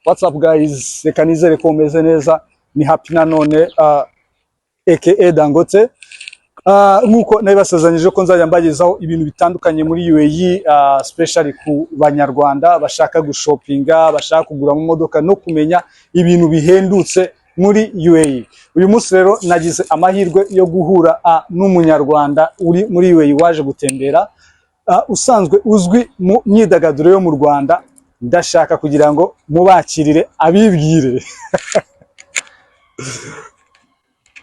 What's up guys? Reka nizere ko meze neza. Ni Happy nanone aka Dangote. Nkuko nabibasezeranyije ko nzajya mbagezaho ibintu bitandukanye muri UAE, especially ku banyarwanda bashaka gushopinga, bashaka kugura mu modoka no kumenya ibintu bihendutse muri UAE. Uyu munsi rero nagize amahirwe yo guhura n'umunyarwanda uri muri UAE waje gutembera, usanzwe uzwi mu myidagaduro yo mu Rwanda. Ndashaka kugira ngo mubakirire abibwire.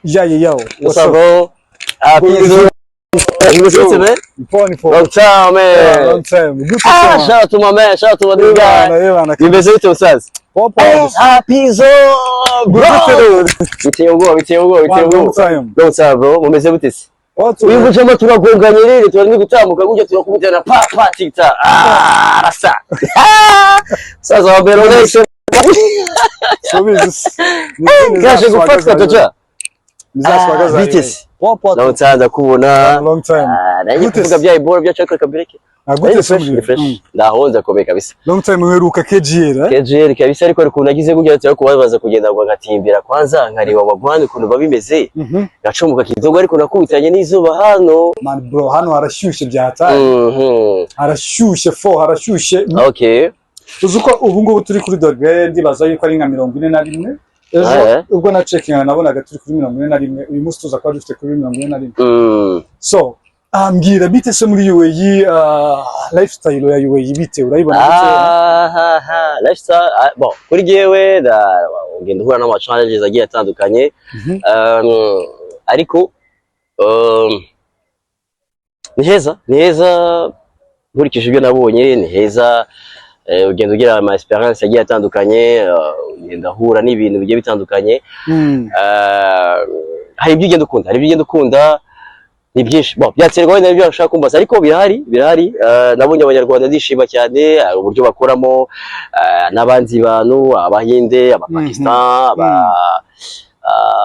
Yo. What's up, bro? Pizo. What's man? Long time, man. Long time. Good to see you. Shout out to my man. Shout out to my new guy. You visit your sons. Pizo. Bro. Long time, bro. Mumeze butese. Uyu mujama turagonganye rero turani gutamuka gujya turakubitana pa tikta. Rasa. Saza wa Beronation. So bizi. Gaje gufatwa toja. Nizaswagaza. Bitese. Long time ndakubona. Long time. Nanjye kuvuga bya ibora bya chakora kabireke. Gute fresh. Ndahonza komeye kabisa. Long time uheruka KGL. KGL kabisa ariko ariko nagize gujya cyo kubabaza kugenda ngo ngatimbira kwanza nkareba abagwani ukuntu babimeze. Gacomuka kidogo ariko nakubitanye n'izuba hano. Man bro hano harashyushye byataye. Harashyushye harashyushye. Okay. Uzuko ubu ngubu turi kuri dogere ndibaza yuko ari nka 41. Ejo ubwo na checking nabonaga turi kuri 41. Uyu munsi tuza kwa dufite kuri 41. So ambwira bite se muri UAE, lifestyle ya UAE bite urayibona bite? Lifestyle bon kuri jewe da ugenda uhura n'ama challenges agiye atandukanye, ariko ni heza nkurikije ibyo nabonye, ni heza. Ugenda ugira ama experience agiye atandukanye, ugenda uhura n'ibintu bigiye bitandukanye. Hari ibyo ugenda ukunda, ni byinshi. Bon, byaterwa n'ibyo bashaka kumbaza ariko birahari. Nabonye abanyarwanda ndishima cyane uburyo bakoramo, n'abandi bantu abahinde, abapakistan,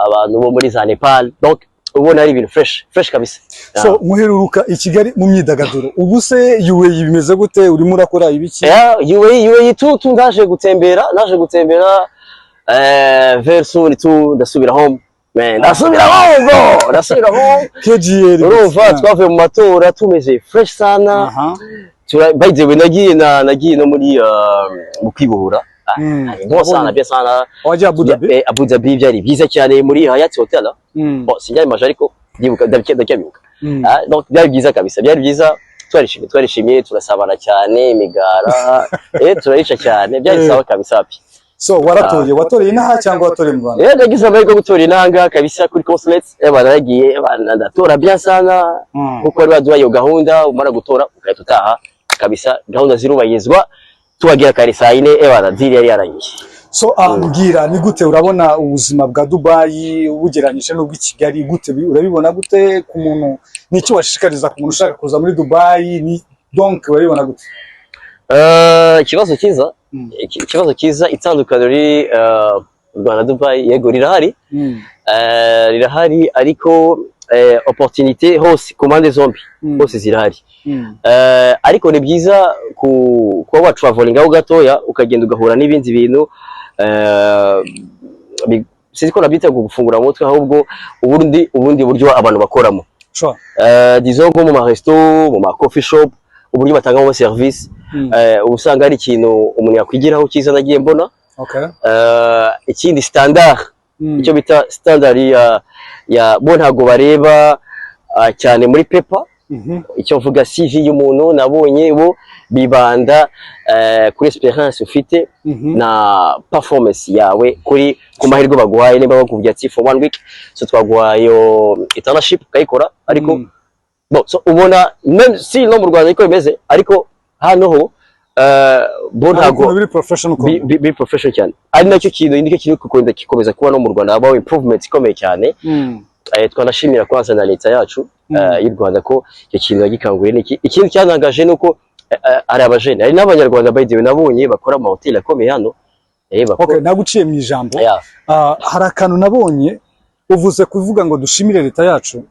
abantu bo muri za Nepal. Donc ubona ari ibintu fresh kabisa. So muheruka i Kigali mu myidagaduro. Ubu se UAE bimeze gute? Urimo urakora ibiki? UAE tu ndaje gutembera very soon tu ndasubira home. Man, ndasubira home. KGL. Urumva twavuye mu matora tumeze fresh sana. By the way nagiye no muri mu kwibohora. Bon sana bien sana. Waje Abu Dhabi? Abu Dhabi byari byiza cyane muri Hyatt Hotel. Bon sinjya imaje ariko ndibuka ndabyibuka. Donc byari byiza kabisa, byari byiza. Twarishimye turasabana cyane imigara. Turayica cyane byari sawa kabisa happy. So watoreye inaha cyangwa watoreye mu Rwanda? Nagize amahirwe gutora inanga kabisa kuri consulate. Baragiye ndatora bien sana. Kuko bari baduhaye gahunda umara gutora ukahita utaha kabisa, gahunda zirubayizwa. Tuwagira kare saa 4 diri yari yarangiye. So ambwira ni gute urabona ubuzima bwa Dubai ubugeranyije n'ubwo Kigali gute urabibona gute ku muntu? Niki washishikariza ku muntu ushaka kuza muri Dubai? Ni donc urabibona gute? Ikibazo kiza itandukanye riri Rwanda Dubai yego rirahari. Rirahari ariko opportunité hose commande zombi hose zirahari. Ariko ni byiza kuba wa traveling aho gatoya ukagenda ugahura n'ibindi bintu, siziko nabyita gufungura mutwe ahubwo ubundi buryo abantu bakoramo. Disons nko mu ma resto, mu ma coffee shop, uburyo batangamo service, ubusanga ari ikintu umuntu yakwigiraho cyiza nagiye mbona. Ikindi standard, icyo bita standard ya bo ntago bareba cyane muri paper. Icyo mvuga CV y'umuntu nabonye bo bibanda kuri experience ufite na performance yawe kuri ku mahirwe baguhaye. Niba bakubwiye ati for 1 week so twaguhayo internship ukayikora, ariko bon so ubona même si no mu Rwanda iko bimeze, ariko hano ho bo ntago bi professional cyane. Ari nacyo kintu indike kiri kugenda kikomeza kuba no mu Rwanda habaho improvement ikomeye cyane. Twanashimira kwanza na leta yacu y'u Rwanda ko icyo kintu yagikanguriye. Niki ikintu cyanangaje nuko ari abajene, ari n'abanyarwanda by the way nabonye bakora ama hotel akomeye hano. Okay, naguciye mu ijambo. Hari akantu nabonye uvuze kuvuga ngo dushimire leta yacu.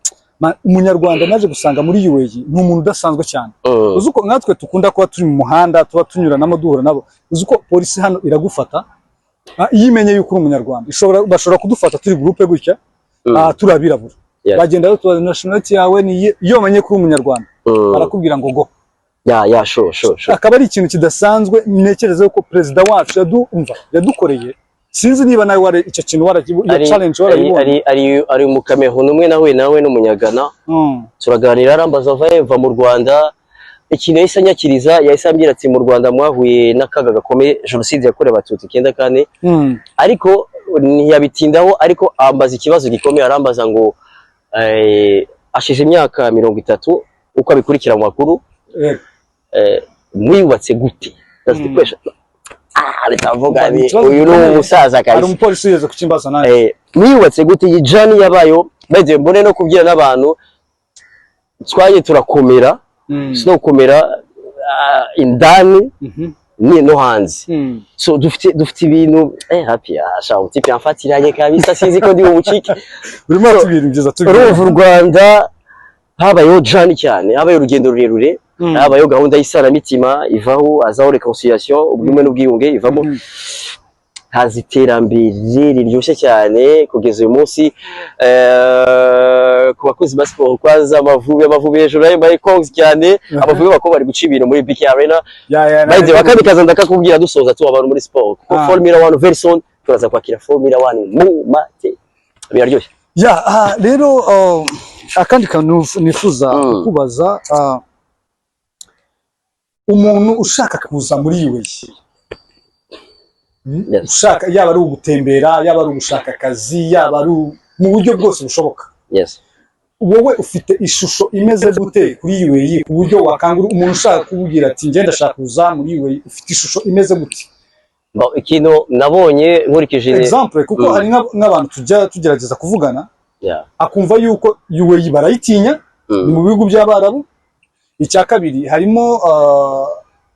Umunyarwanda naje gusanga muri UAE ni umuntu udasanzwe cyane. Uzuko nkatwe tukunda kuba turi mu muhanda tuba tunyuranamo duhura nabo. Uzuko polisi hano iragufata yimenye yuko uri umunyarwanda bashobora kudufata turi groupe gutya turabirabura bagenda tubaza nationality yawe ni iyo bamenye ko uri umunyarwanda barakubwira ngo go sure akaba ari ikintu kidasanzwe ntekereza ko president wacu yadukoreye sinzi niba nawe wari icyo kintu ya challenge ari mu Cameroon umwe nawe n'umunyagana turaganira arambaza va mu Rwanda ikintu yahise anyakiriza yahise ambwira ati mu Rwanda mwahuye n'akaga gakomeye jenoside yakorewe abatutsi 94 ariko ntiyabitindaho ariko ambaza ikibazo gikomeye arambaza ngo ashize imyaka 30 uko abikurikira mu makuru mwiyubatse gute that's the question bitavuga ni uyu ni umusaza kabisa ari umupolisi yeze kucimbaza nawe mwiyubatse gute iyi jani yabayo baje mbone no kubwira n'abantu twaye turakomera no komera indani ni no hanze so dufite ibintu happy asha utipe amfatiranye kabisa sinzi ko ndi ubucike urimo tubiri byiza uruvu Rwanda habayo jani cyane habayo urugendo rurerure habayo gahunda y'isaramitima ivaho azaho reconciliation ubwimwe n'ubwiyunge ivamo hazi iterambere riryoshye cyane kugeza uyu munsi ku bakozi ba sport kwaza amavubi hejuru ayo by Kongs cyane abavubi bako bari guca ibintu muri BK Arena baje bakabikaza ndakakubwira dusoza tu abantu muri sport ko Formula 1 very soon turaza kwakira Formula 1 mu mate biraryoshye rero akandi kantu nifuza kubaza umuntu ushaka kuza muri UAE ushaka yaba ari ugutembera yaba ari ugushaka akazi yaba ari mu buryo bwose bushoboka wowe ufite ishusho imeze gute kuri UAE ku buryo wakangura umuntu ushaka kubwira ati ngenda shaka kuza muri UAE ufite ishusho imeze gute ikintu nabonye nkurikije example kuko hari n'abantu tujya tugerageza kuvugana akumva yuko UAE barayitinya mu bihugu by'Abarabu icya kabiri harimo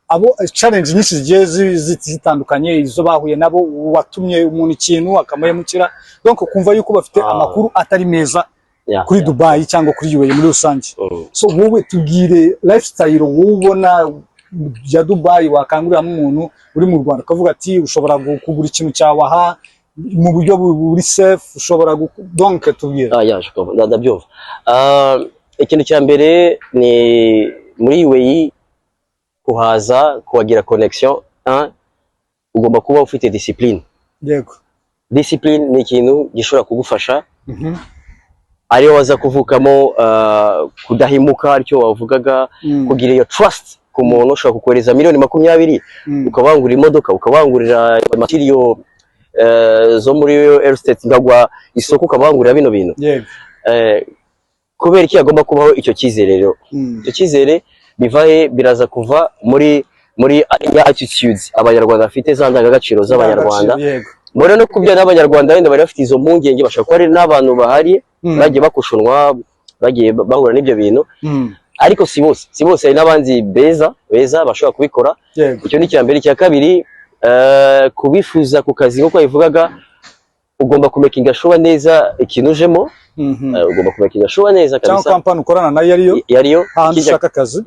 abo challenge nyinshi zigiye zitandukanye izo bahuye nabo watumye umuntu ikintu akamayemukira donc kumva yuko bafite amakuru atari meza kuri Dubai cyangwa kuri UAE muri rusange so wowe tubwire lifestyle wowe ubona ya Dubai wakangurira umuntu uri mu Rwanda kavuga ati ushobora kugura ikintu cyawaha mu buryo buri safe ushobora donc tubwire ndabyumva ikintu cya mbere ni muri UAE kuhaza kuhagira connection ugomba kuba ufite discipline yego discipline ni ikintu gishobora kugufasha ariyo waza kuvukamo kudahimuka aricyo wavugaga kugira iyo trust ku muntu ushobora kukohereza $20,000 ukabangurira imodoka ukabangurira material zo muri real estate ngagwa isoko ukabangurira bino bintu kubera iki agomba kubaho icyo cyizere rero icyo cyizere bivahe biraza kuva muri ya attitudes abanyarwanda bafite za ndangagaciro z'abanyarwanda mbona no kubyana n'abanyarwanda wenda bari bafite izo mpungenge bashaka ko ari n'abantu bahari bagiye bakushunwa bagiye bahura n'ibyo bintu ariko si bose hari n'abandi beza bashobora kubikora icyo ni cyambere cya kabiri kubifuza ku kazi nko bivugaga ugomba kumekinga sure neza ikintu ujemo ugomba kumekinga sure neza kabisa cyangwa company ukorana nayo yariyo hanze ushaka akazi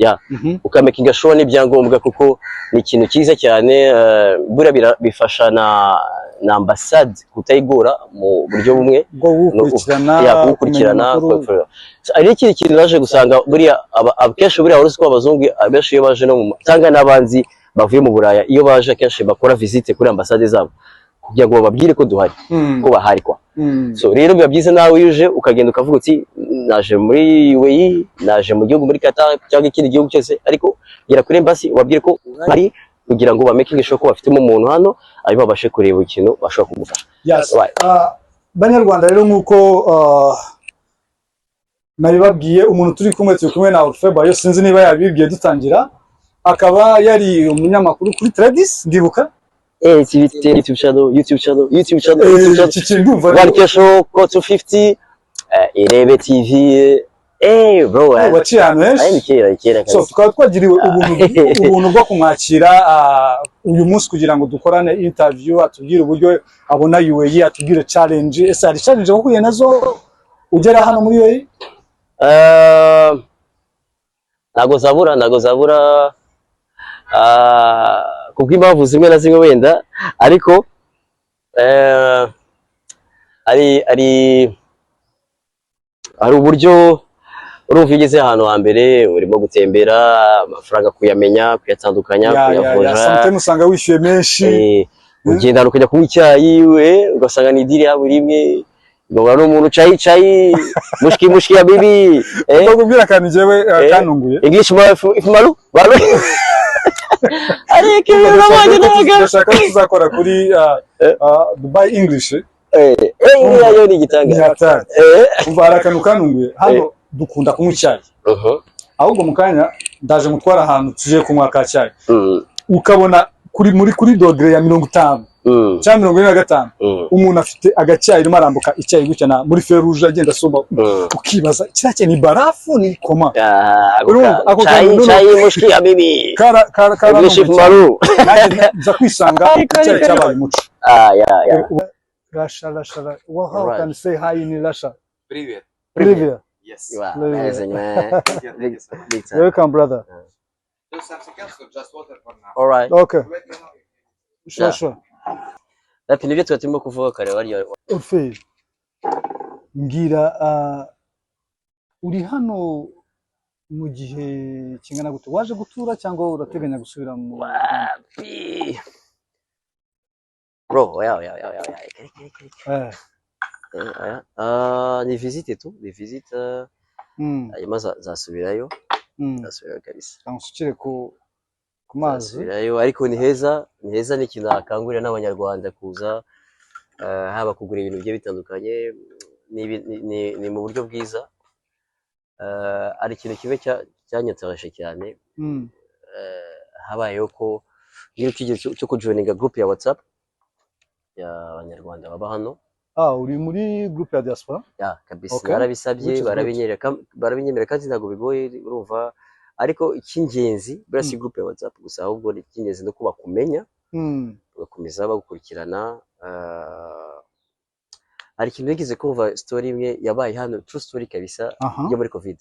ukamekinga sure n'ibyangombwa kuko ni ikintu cyiza cyane bura bifasha na ambassade kutayigora mu buryo bumwe gukurikirana ari ikindi kintu naje gusanga buriya akenshi buriya uretse ko abazungu abenshi iyo baje no mu cyangwa n'abanzi bavuye mu Buraya iyo baje akenshi bakora visite kuri ambassade zabo kugira ngo bababwire ko duhari ko bahari kwa so rero biba byiza nawe uje ukagenda ukavuga uti naje muri UAE naje mu gihugu muri Qatar cyangwa ikindi gihugu cyose ariko gera kuri embassy ubabwire ko hari kugira ngo bamaking sure ko bafitemo umuntu hano ari babashe kureba ikintu bashobora kugufasha banyarwanda rero nkuko nabibabwiye umuntu turi kumwe na Orfeba yo sinzi niba yabibwiye dutangira akaba yari umunyamakuru kuri Tradis ndibuka YouTube channel One Kesho Code 250 Irebe TV bro waciyane so tukaba twagiriwe ubuntu bwo kumwakira uyu munsi kugira ngo dukorane interview atubwire uburyo abona UAE atubwire challenge ese ari challenge wahuye nazo ugera hano muri UAE nago zabura kubw'impamvu zimwe na zimwe wenda ariko ari uburyo urumva igeze ahantu hambere urimo gutembera amafaranga kuyamenya kuyatandukanya kuyavunja sometimes usanga wishyuye menshi ugenda ukajya kunywa icyayi ugasanga ni diri yabo rimwe ngoma n'umuntu cayi mushki ya bibi bakubwira akantu jewe kanunguye English malu balu ariko nabonye nabaga ndashaka tuzakora kuri Dubai English yo ni gitanga umva akantu kanunguye hano dukunda kunywa icyayi ahubwo mukanya ndaje mutwara ahantu tuje kunywa ka cyayi ukabona kuri dogere ya 50 cyangwa 45 umuntu afite agacyayi irimo arambuka icyayi gutya na muri feruje agenda asoma ukibaza kirake ni barafu ni koma cyayi mushki ya bibi kara malu nza kwisanga icyayi cyabaye umuco Russia how can say hi in Russia? Привет. Yes. You are amazing, man. Welcome, brother. Do something else or just water for now? All right. Okay. Sure. Lapi nibyo turimo kuvuga kare wari Ofe. Ngira uri hano mu gihe kingana gute? Waje gutura cyangwa urateganya gusubira mu wapi? Bro, ya. Ni visite tu, ni visite hanyuma zasubirayo kabisa amusukire ku mazi zasubirayo ariko ni heza ni ikintu akangurira n'abanyarwanda kuza haba kugura ibintu bigiye bitandukanye ni mu buryo bwiza ari ikintu kimwe cyanyataje cyane habayeho ko ngiro kigero cyo kujoininga group ya WhatsApp ya abanyarwanda baba hano uri muri group ya diaspora kabisa barabisabye barabinyemerera kandi ntago bigoye urumva ariko icy'ingenzi burasi group ya WhatsApp gusa ahubwo icy'ingenzi no kuba kumenya bakomeza bagukurikirana ari ikintu yigeze kumva story imwe yabaye hano true story kabisa yo muri covid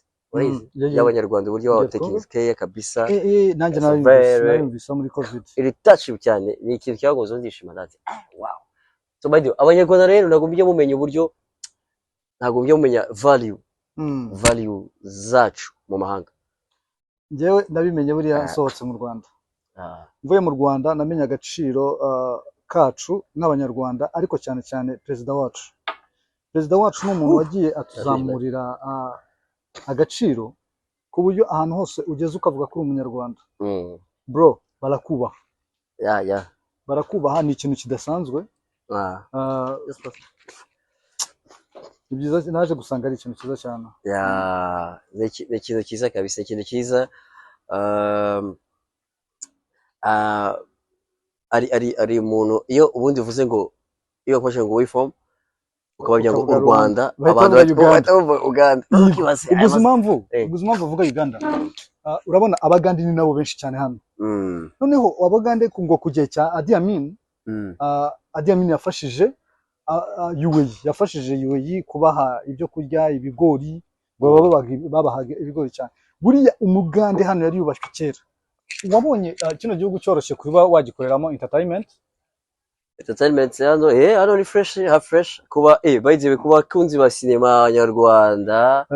y'abanyarwanda uburyo baba tekinike kabisa nanjye nabimvise muri covid iri touch cyane ni ikintu cyagoze ndishima ndati wow so by the way abanyarwanda rero ntago mbye mumenya uburyo ntago mbye mumenya value zacu mu mahanga njyewe nabimenye buriya nsohotse mu Rwanda mvuye mu Rwanda namenye agaciro kacu n'abanyarwanda ariko cyane cyane perezida wacu n'umuntu wagiye atuzamurira agaciro ku buryo ahantu hose ugeze ukavuga ko uri umunyarwanda bro barakubaha barakubaha ni ikintu kidasanzwe ni byiza naje gusanga ari ikintu cyiza cyane ni ikintu cyiza kabisa ikintu cyiza ari umuntu iyo ubundi uvuze ngo iyo bakoresha ngo we ukababwira ngo u Rwanda abantu batuvuga Uganda uguze impamvu uvuga Uganda urabona abagande ni nabo benshi cyane hano noneho abagande ngo kugiye cya Idi Amin yafashije UAE kubaha ibyo kurya ibigori ngo babahaga ibigori cyane buriya umugande hano yari yubashwe kera wabonye kino gihugu cyoroshye kuba wagikoreramo entertainment hano ni fresh kuba bayizewe kuba kunzi ba sinema nyarwanda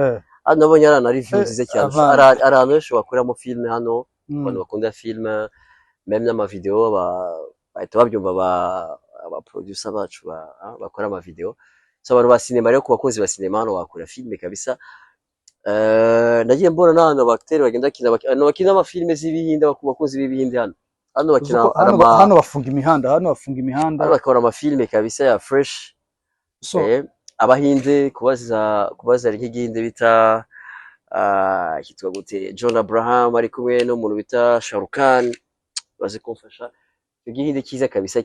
hano nabonye ari review nziza cyane ari ahantu henshi bakoreramo filime hano abantu bakunda filime meme n'amavideo bahita babyumva aba producer bacu bakora amavideo so abantu ba sinema rero ku bakozi ba sinema hano bakora filime kabisa nagiye mbona n'ahantu abacteurs bagenda bakina amafilime z'ibihinde bakozi b'ibihinde hano bakina hano bafunga imihanda bakora amafilime kabisa ya fresh abahinde kubaza nk'igihinde bita kitwa gute John Abraham ari kumwe n'umuntu bita Sharukan baze kumfasha igihinde cyiza kabisa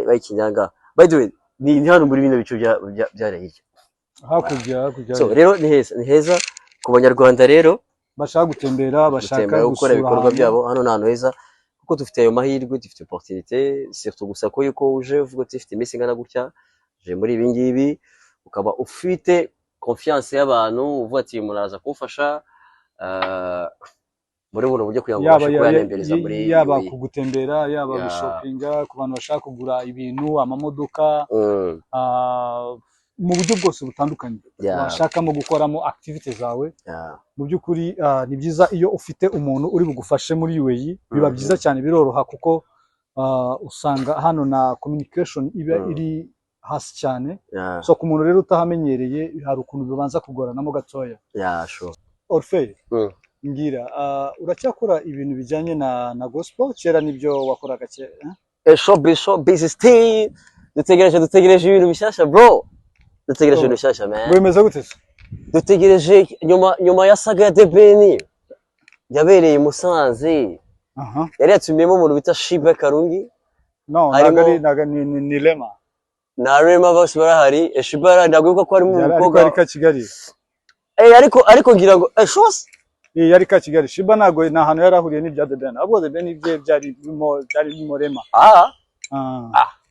bayikinyanga by the way ni hano muri bino bice byarehije hakurya so rero ni heza ku banyarwanda rero bashaka gutembera bashaka gukora ibikorwa byabo hano n'ahantu heza kuko dufite ayo mahirwe dufite opportunité surtout gusa ko yuko uje uvuga ati ufite iminsi ingana gutya je muri ibi ngibi ukaba ufite confiance y'abantu uvuga ati muraza kumfasha muri buno buryo kugira ngo babashe kuyanembereza muri yaba kugutembera yaba gushoppinga ku bantu bashaka kugura ibintu amamodoka mu buryo bwose butandukanye washakamo gukoramo activity zawe mu by'ukuri ni byiza iyo ufite umuntu uri bugufashe muri UAE biba byiza cyane biroroha kuko usanga hano na communication iba iri hasi cyane so ku muntu rero utahamenyereye hari ukuntu bibanza kugoranamo gatoya sure Orfei ngira uracyakora ibintu bijyanye na gospel kera nibyo wakoraga kera showbiz still dutegereje ibintu bishyashya bro dutegereje ibintu bishyashya man bimeze gute dutegereje nyuma ya saga ya Debeni yabereye Musanze yari yatumiyemo umuntu bita Shiba Karungi ni Lema na Rema bose barahari Shiba ndaguka ko ari mu mukobwa ariko Kigali ariko ngira ngo shose yari ka Kigali Shiba nago na hano yarahuriye n'ibya Debeni ahubwo Debeni bye byari bimo Rema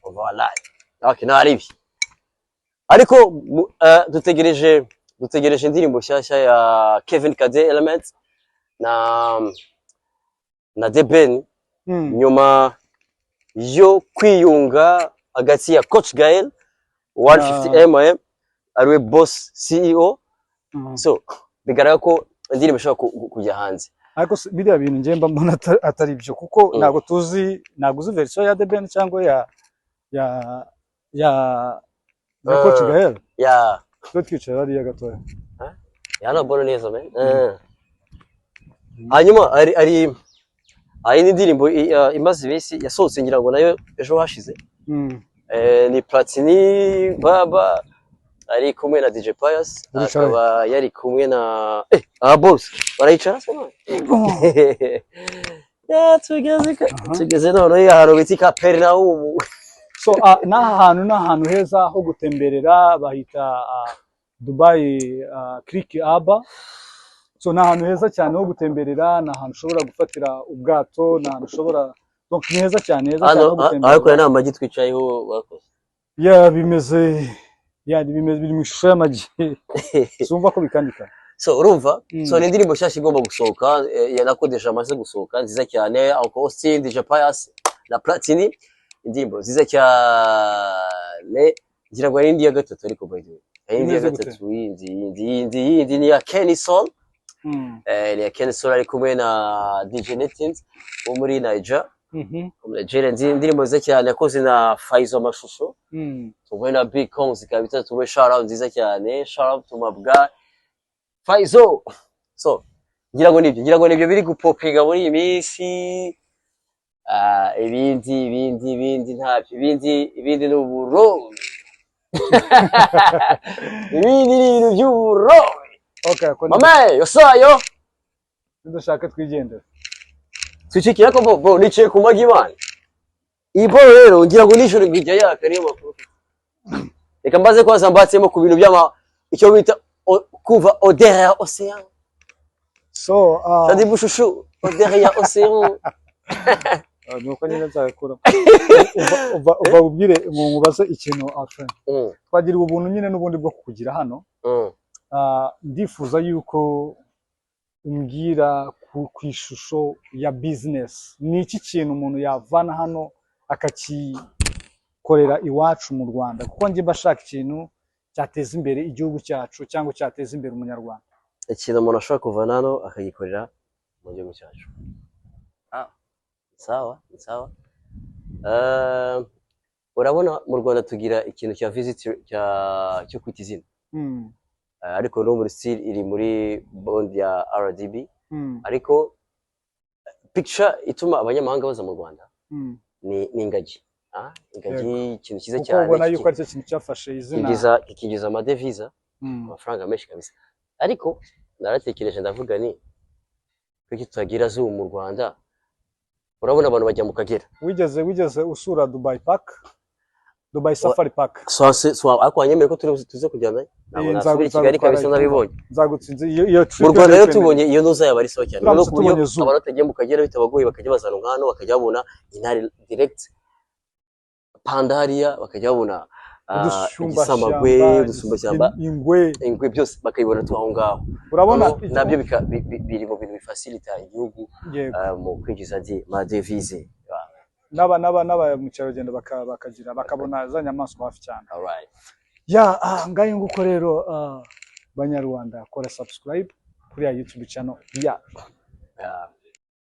wallahi okay na aribi ariko dutegereje indirimbo nshyashya ya Kevin Kade Elements na Debeni nyuma yo kwiyunga hagati ya Coach Gael 150mm ariwe boss CEO so bigaragara ko indirimbo ishobora kujya hanze ariko biriya bintu ngiye mba mbona atari byo kuko ntago tuzi version ya Debeni cyangwa ya Coach Gael twicara hariya gatoya yanabona neza man hanyuma ari indirimbo imaze ibisi yasohotse ngira ngo nayo ejo hashize ni Platini Baba ari kumwe na DJ Pius akaba yari kumwe na boss barayicara soma tugeze none ahantu biti ka Pernaum so n'ahantu heza ho gutemberera bahita Dubai Creek Aba so n'ahantu heza cyane ho gutemberera n'ahantu ushobora gufatira ubwato n'ahantu ushobora donc ni heza cyane ho gutemberera ariko nta magi twicayeho bakoze biri mu ishusho y'amagi sumva ko bikandika so urumva so ni indirimbo nshyashya igomba gusohoka yanakodesha amaze gusohoka nziza cyane Uncle Austin DJ Pius na Platini indirimbo nziza cyane ngira ngo ari indi ya gatatu ariko by the way indi ya gatatu yindi ni ya Kenny Soul ni ya Kenny Soul ari kumwe na DJ Netins wo muri Niger Nigeria indirimbo nziza cyane yakoze na Faizo amashusho tuvuye na Big Kongs kabita tuvuye shout out nziza cyane shout out to Mabga Faizo so ngira ngo nibyo biri gupopinga muri iyi minsi ibindi ntabyo ibindi n'uburo ibindi ni ibintu by'uburo mama yosayo dushaka twigendera twicikira ko bro nicaye ku magi bana ibo rero ngira ngo nijoro ngijya yaka niyo makuru reka mbaze kwaza mbatsemo ku bintu by'ama icyo bita kuva odeur ya océan so tadi bushushu odeur ya océan nuko nyine nzakura uva ubwire mubaze ikintu afren twagira ubuntu nyine n'ubundi bwo kukugira hano ndifuza yuko umbwira ku ishusho ya business ni iki kintu umuntu yavana hano akakikorera iwacu mu Rwanda kuko ngiye bashaka ikintu cyateza imbere igihugu cyacu cyangwa cyateza imbere umunyarwanda ikintu umuntu ashobora kuvana hano akagikorera mu gihugu cyacu sawa urabona mu Rwanda tugira ikintu cya visit cyo kwita izina ariko no muri still iri muri bond ya RDB ariko picture ituma abanyamahanga baza mu Rwanda ni ingagi ikintu cyiza cyane ubona yuko ari cyo kintu cyafashe izina kikinjiza amadeviza amafaranga menshi kabisa ariko naratekereje ndavuga ni kuki tutagira zoo mu Rwanda urabona abantu bajya mu Kagera wigeze usura Dubai Safari Park so akwanyemere ko tuze kujyana ntabwo Kigali kabisa ndabibonye nzagutsinze iyo trip mu Rwanda rero tubonye iyo noza yaba ari sawa cyane no kuburyo abantu batagiye mu Kagera bitabagoye bakajya bazana nkano bakajya babona intare direct Pandaria bakajya babona igisamagwe udusumbashyamba ingwe byose bakayibona tu aho ngaho urabona nabyo biri mu bintu bifacilita igihugu mu kwinjiza amadevize n'aba mukerarugendo bakabona za nyamaswa hafi cyane. Alright. Ngaye nguko rero Banyarwanda kora subscribe kuri ya YouTube channel.